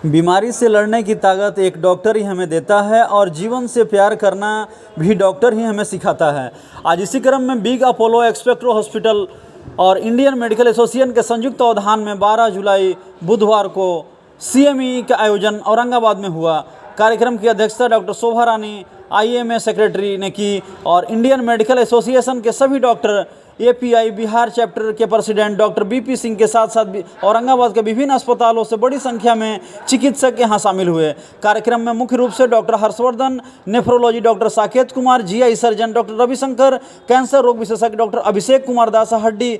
बीमारी से लड़ने की ताकत एक डॉक्टर ही हमें देता है और जीवन से प्यार करना भी डॉक्टर ही हमें सिखाता है। आज इसी क्रम में बिग अपोलो एक्सपेक्ट्रो हॉस्पिटल और इंडियन मेडिकल एसोसिएशन के संयुक्त तत्वावधान में 12 जुलाई बुधवार को CME का आयोजन औरंगाबाद में हुआ। कार्यक्रम की अध्यक्षता डॉक्टर शोभा रानी IMA सेक्रेटरी ने की और इंडियन मेडिकल एसोसिएशन के सभी डॉक्टर, API बिहार चैप्टर के प्रेसिडेंट डॉक्टर BP सिंह के साथ साथ औरंगाबाद के विभिन्न अस्पतालों से बड़ी संख्या में चिकित्सक यहां शामिल हुए। कार्यक्रम में मुख्य रूप से doctor Harshvardhan, nephrology doctor Saket Kumar, GI surgeon doctor Ravishankar, cancer रोग विशेषज्ञ डॉक्टर अभिषेक कुमार दास, हड्डी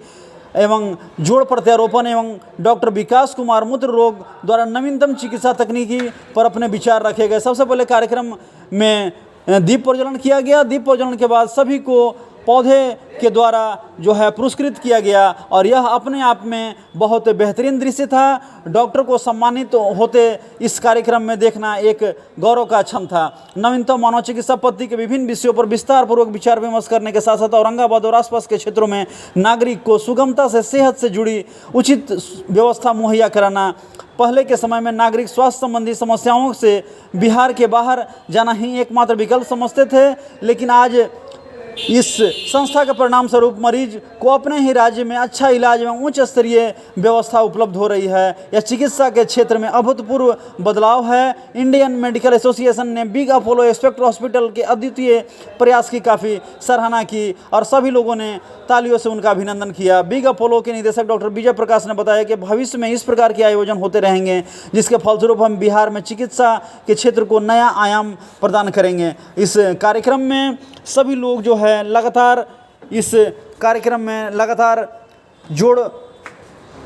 एवं जोड़ प्रत्यारोपण एवं डॉक्टर विकास कुमार मूत्र रोग द्वारा नवीनतम चिकित्सा तकनीकी पर अपने विचार रखे गए। सबसे पहले कार्यक्रम में दीप प्रज्वलन किया गया। दीप प्रज्वलन के बाद सभी को पौधे के द्वारा जो है पुरस्कृत किया गया और यह अपने आप में बहुत बेहतरीन दृश्य था। डॉक्टर को सम्मानित होते इस कार्यक्रम में देखना एक गौरव का क्षण था। नवीनतम मानव चिकित्सा पद्धति के विभिन्न विषयों पर विस्तार पूर्वक विचार विमर्श करने के साथ साथ औरंगाबाद और आसपास के क्षेत्रों में नागरिक को सुगमता से सेहत से जुड़ी उचित व्यवस्था मुहैया कराना। पहले के समय में नागरिक स्वास्थ्य संबंधी समस्याओं से बिहार के बाहर जाना ही एकमात्र विकल्प समझते थे, लेकिन आज इस संस्था के परिणाम स्वरूप मरीज को अपने ही राज्य में अच्छा इलाज एवं उच्च स्तरीय व्यवस्था उपलब्ध हो रही है। यह चिकित्सा के क्षेत्र में अभूतपूर्व बदलाव है। इंडियन मेडिकल एसोसिएशन ने बिग अपोलो एक्सपेक्ट्रो हॉस्पिटल के अद्वितीय प्रयास की काफ़ी सराहना की और सभी लोगों ने तालियों से उनका अभिनंदन किया। बिग अपोलो के निदेशक डॉक्टर विजय प्रकाश ने बताया कि भविष्य में इस प्रकार के आयोजन होते रहेंगे, जिसके फलस्वरूप हम बिहार में चिकित्सा के क्षेत्र को नया आयाम प्रदान करेंगे। इस कार्यक्रम में सभी लोग जो है लगातार इस कार्यक्रम में लगातार जोड़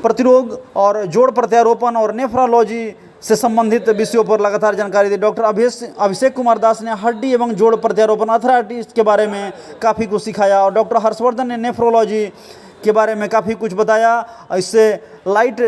प्रतिरोग और जोड़ प्रत्यारोपण और नेफ्रोलॉजी से संबंधित विषयों पर लगातार जानकारी दी। डॉक्टर अभिषेक कुमार दास ने हड्डी एवं जोड़ प्रत्यारोपण अर्थराइटिस के बारे में काफ़ी कुछ सिखाया और डॉक्टर हर्षवर्धन ने नेफ्रोलॉजी के बारे में काफ़ी कुछ बताया। इससे light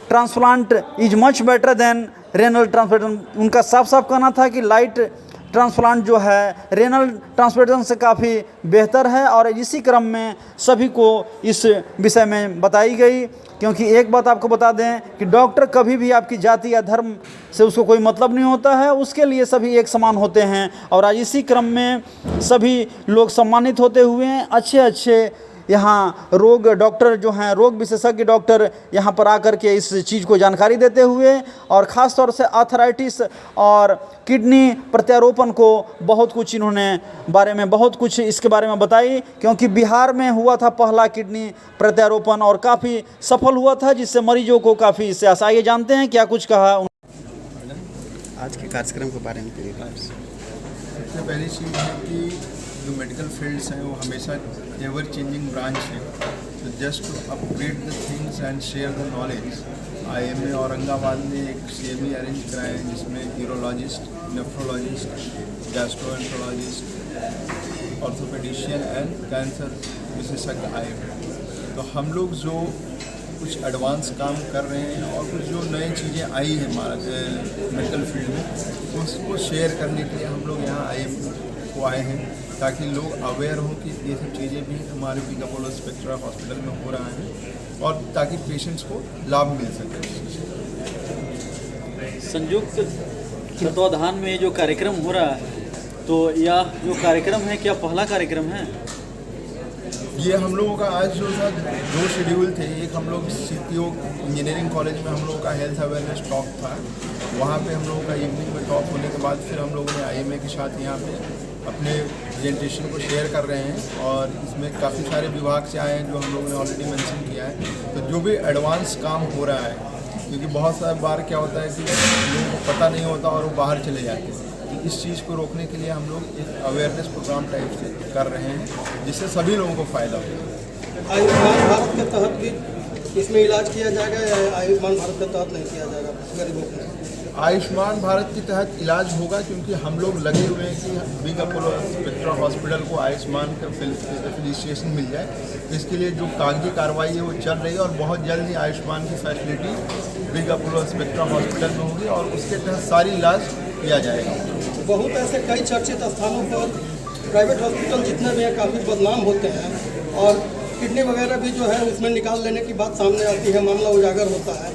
transplant is much better than renal transplant. उनका साफ साफ कहना था कि लाइट ट्रांसप्लांट जो है रेनल ट्रांसप्लांटेशन से काफ़ी बेहतर है और इसी क्रम में सभी को इस विषय में बताई गई। क्योंकि एक बात आपको बता दें कि डॉक्टर कभी भी आपकी जाति या धर्म से उसको कोई मतलब नहीं होता है, उसके लिए सभी एक समान होते हैं और आज इसी क्रम में सभी लोग सम्मानित होते हुए अच्छे यहाँ रोग डॉक्टर जो हैं, रोग विशेषज्ञ डॉक्टर यहाँ पर आकर के इस चीज़ को जानकारी देते हुए और ख़ास तौर से आर्थराइटिस और किडनी प्रत्यारोपण को बहुत कुछ इन्होंने बहुत कुछ इसके बारे में बताई। क्योंकि बिहार में हुआ था पहला किडनी प्रत्यारोपण और काफ़ी सफल हुआ था, जिससे मरीजों को काफ़ी इससे आसानी। जानते हैं क्या कुछ कहा आज के कार्यक्रम के बारे में। सबसे पहली चीज़ है कि जो मेडिकल फील्ड्स हैं वो हमेशा एवर चेंजिंग ब्रांच है, तो just to upgrade the things and share the knowledge IMA Aurangabad ने एक CME अरेंज कराया है, जिसमें urologist, nephrologist, gastroenterologist, orthopaedician and cancer विशेषज्ञ आए हैं। तो हम लोग जो कुछ एडवांस काम कर रहे हैं और कुछ जो नई चीज़ें आई हैं हमारे मेडिकल फील्ड में, उसको शेयर करने के लिए हम लोग यहाँ को आए हैं, ताकि लोग अवेयर हों कि ये सब चीज़ें भी हमारे बिग अपोलो स्पेक्ट्रा हॉस्पिटल में हो रहा है और ताकि पेशेंट्स को लाभ मिल सके। संयुक्त तत्वाधान में जो कार्यक्रम हो रहा है, तो यह जो कार्यक्रम है क्या पहला कार्यक्रम है? ये हम लोगों का आज जो था 2 शेड्यूल थे। एक हम लोग CPO इंजीनियरिंग कॉलेज में हम लोगों का हेल्थ अवेयरनेस टॉक था, वहाँ पे हम लोगों का इवनिंग में टॉक होने के बाद फिर हम लोगों ने IMA के साथ यहाँ पे अपने प्रेजेंटेशन को शेयर कर रहे हैं और इसमें काफ़ी सारे विभाग से आए हैं जो हम लोगों ने ऑलरेडी मेंशन किया है। तो जो भी एडवांस काम हो रहा है, क्योंकि बहुत सारी बार क्या होता है कि लोगों को पता नहीं होता और वो बाहर चले जाते हैं, तो इस चीज़ को रोकने के लिए हम लोग एक अवेयरनेस प्रोग्राम टाइप से कर रहे हैं, जिससे सभी लोगों को फ़ायदा होगा। आयुष्मान भारत के तहत भी इसमें इलाज किया जाएगा या आयुष्मान भारत के तहत नहीं किया जाएगा गरीबों को? आयुष्मान भारत के तहत इलाज होगा, क्योंकि हम लोग लगे हुए हैं कि बिग अपोलो स्पेक्ट्रा हॉस्पिटल को आयुष्मान का एफिलिएशन मिल जाए। इसके लिए जो कागजी कार्रवाई है वो चल रही है और बहुत जल्द ही आयुष्मान की facility big Apollo spectra hospital में होगी और उसके तहत सारी इलाज किया जाएगा। बहुत ऐसे कई चर्चित स्थानों पर प्राइवेट हॉस्पिटल जितने भी हैं काफ़ी बदनाम होते हैं और किडनी वगैरह भी जो है उसमें निकाल लेने की बात सामने आती है, मामला उजागर होता है।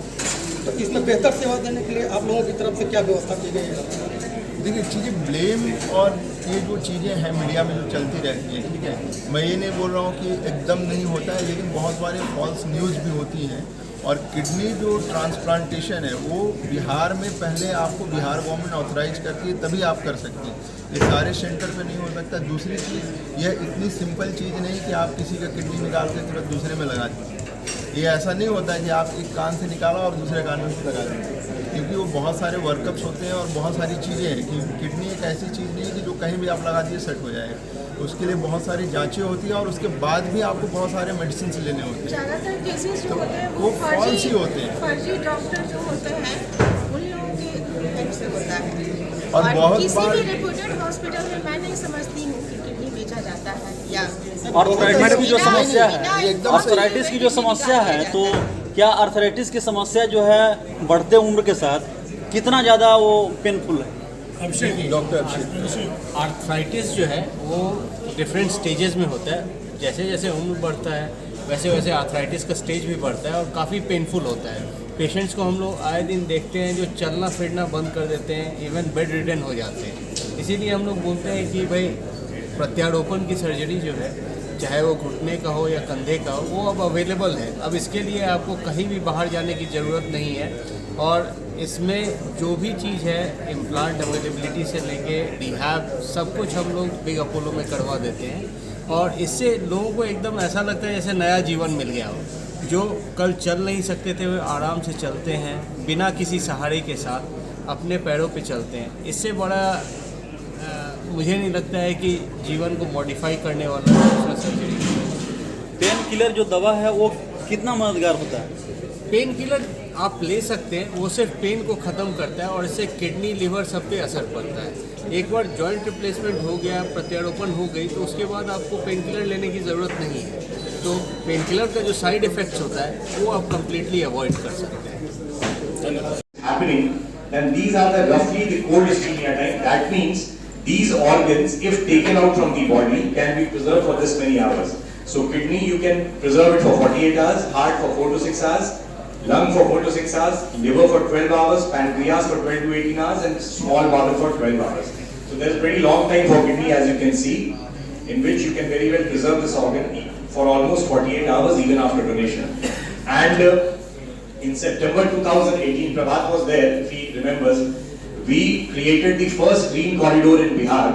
तो इसमें बेहतर सेवा देने के लिए आप लोगों की तरफ से क्या व्यवस्था की गई है? देखिए चीज़ें ब्लेम और ये जो चीज़ें हैं मीडिया में जो चलती रहती हैं, ठीक है, मैं ये नहीं बोल रहा हूँ कि एकदम नहीं होता है, लेकिन बहुत बारे फॉल्स न्यूज़ भी होती हैं। और किडनी जो ट्रांसप्लांटेशन है वो बिहार में पहले आपको बिहार गवर्नमेंट ऑथराइज करती है, तभी आप कर सकते हैं। ये सारे सेंटर पे नहीं हो सकता। दूसरी चीज़, यह इतनी सिंपल चीज़ नहीं कि आप किसी का किडनी निकाल के तुरंत दूसरे में लगा दीजिए। ये ऐसा नहीं होता है कि आप एक कान से निकाला और दूसरे कान में लगा दें, क्योंकि वो बहुत सारे वर्कअप्स होते हैं और बहुत सारी चीज़ें हैं कि किडनी एक ऐसी चीज़ नहीं है कि जो कहीं भी आप लगा दिए सेट हो जाएगा। उसके लिए बहुत सारी जांचें होती हैं और उसके बाद भी आपको बहुत सारे मेडिसिन लेने होते हैं। ज़्यादातर केसेस जो होते हैं वो फॉल्स ही होते हैं। फर्जी डॉक्टर जो होते हैं उन लोगों के हेल्प से होता है। और बहुत किसी बार भी रेप्यूटेड हॉस्पिटल में मैं नहीं समझती हूँ कि किडनी बेचा जाता है या आर्थराइटिस की जो समस्या है, एकदम आर्थराइटिस की जो समस्या है, तो क्या आर्थराइटिस की समस्या जो है बढ़ते उम्र के साथ कितना ज़्यादा वो पेनफुल है? डॉक्टर अभिषेक, आर्थराइटिस जो है वो डिफरेंट स्टेजेस में होता है। जैसे जैसे उम्र बढ़ता है वैसे वैसे आर्थराइटिस का स्टेज भी बढ़ता है और काफ़ी पेनफुल होता है। पेशेंट्स को हम लोग आए दिन देखते हैं जो चलना फिरना बंद कर देते हैं, इवन बेड रिडन हो जाते हैं। इसीलिए हम लोग बोलते हैं कि भाई प्रत्यारोपण की सर्जरी जो है, चाहे वो घुटने का हो या कंधे का हो, वो अब अवेलेबल है। अब इसके लिए आपको कहीं भी बाहर जाने की ज़रूरत नहीं है। और इसमें जो भी चीज़ है, इम्प्लांट अवेलेबिलिटी से लेके रिहैब, सब कुछ हम लोग बिग अपोलो में करवा देते हैं। और इससे लोगों को एकदम ऐसा लगता है जैसे नया जीवन मिल गया हो। जो कल चल नहीं सकते थे वो आराम से चलते हैं, बिना किसी सहारे के साथ अपने पैरों पे चलते हैं। इससे बड़ा मुझे नहीं लगता है कि जीवन को मॉडिफाई करने वाला दूसरा सर्जरी। पेन किलर जो दवा है वो कितना मददगार होता है? पेन किलर आप ले सकते हैं, वो सिर्फ पेन को ख़त्म करता है और इससे किडनी लिवर सब पे असर पड़ता है। एक बार जॉइंट रिप्लेसमेंट हो गया, प्रत्यारोपण हो गई, तो उसके बाद आपको पेन किलर लेने की ज़रूरत नहीं है। तो पेन किलर का जो साइड इफ़ेक्ट्स होता है वो आप कम्प्लीटली अवॉइड कर सकते हैं। happening, then these are the roughly the cold ischemia time. That means these organs, if taken out from the body, can be preserved for this many hours. So kidney you can preserve it for 48 hours, heart for 4 to 6 hours, lung for 4 to 6 hours, liver for 12 hours, pancreas for 12 to 18 hours, and small bowel for 12 hours. So there's a pretty long time for kidney, as you can see, in which you can very well preserve this organ for almost 48 hours even after donation. And in September 2018, Prabhat was there, if he remembers, we created the first green corridor in Bihar,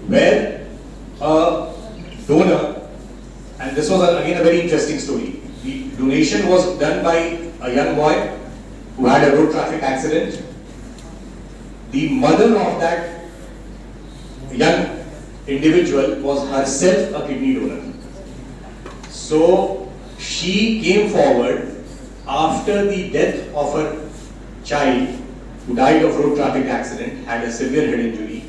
where a donor, and this was again a very interesting story. The donation was done by a young boy who had a road traffic accident. The mother of that young individual was herself a kidney donor. So she came forward after the death of her child who died of road traffic accident, had a severe head injury.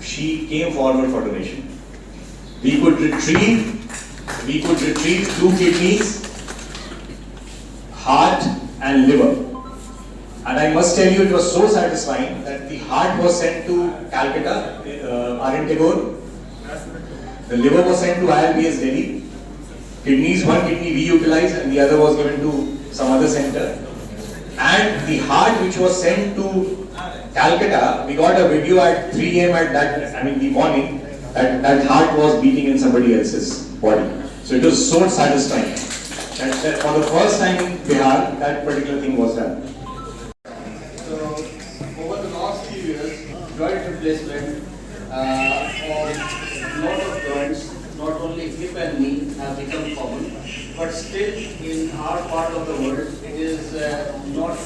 She came forward for donation. We could retrieve 2 kidneys, heart and liver. And I must tell you, it was so satisfying that the heart was sent to Calcutta, R.N. Tagore. The liver was sent to ILBS Delhi. Kidneys, 1 kidney we utilized and the other was given to some other center. And the heart which was sent to Calcutta, we got a video at 3 a.m. at the morning, that heart was beating in somebody else's body. So it was so satisfying that for the first time in Bihar, that particular thing was done. So over the last few years, joint replacement or lot of joints, not only hip and knee, have become common, but still in our part of the world, it is not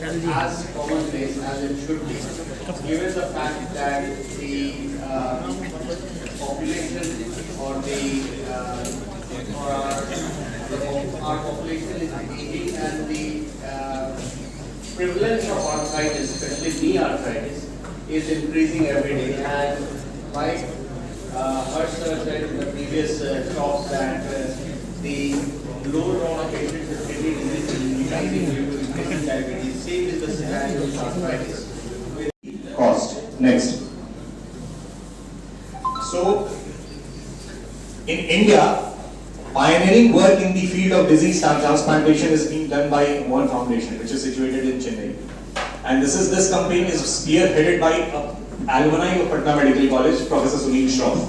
as commonplace as it should be, given the fact that the population or our population is aging and the prevalence of arthritis, especially knee arthritis, is increasing every day. And like Harsh sir said in the previous talk that the load on patients with kidney disease is increasing due to increasing diabetes. Same is the scenario with arthritis. Cost. Next. So, in India, Pioneering work in the field of disease transplantation is being done by Mohan Foundation, which is situated in Chennai. And this campaign is spearheaded by alumni of Patna Medical College, Professor Sunil Shroff.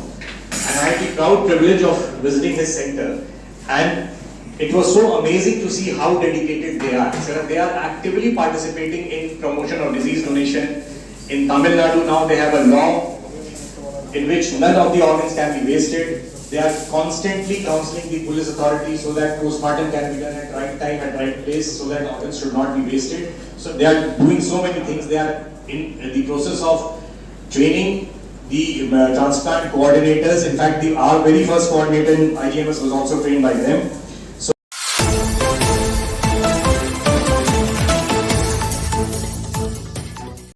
And I had the proud privilege of visiting his center. And it was so amazing to see how dedicated they are. So they are actively participating in promotion of disease donation. In Tamil Nadu now they have a law in which none of the organs can be wasted. They are constantly counseling the police authorities so that postmortem can be done at right time, at right place, so that organs should not be wasted. So they are doing so many things. They are in the process of training the transplant coordinators. In fact, our very first coordinator in IGMS was also trained by them.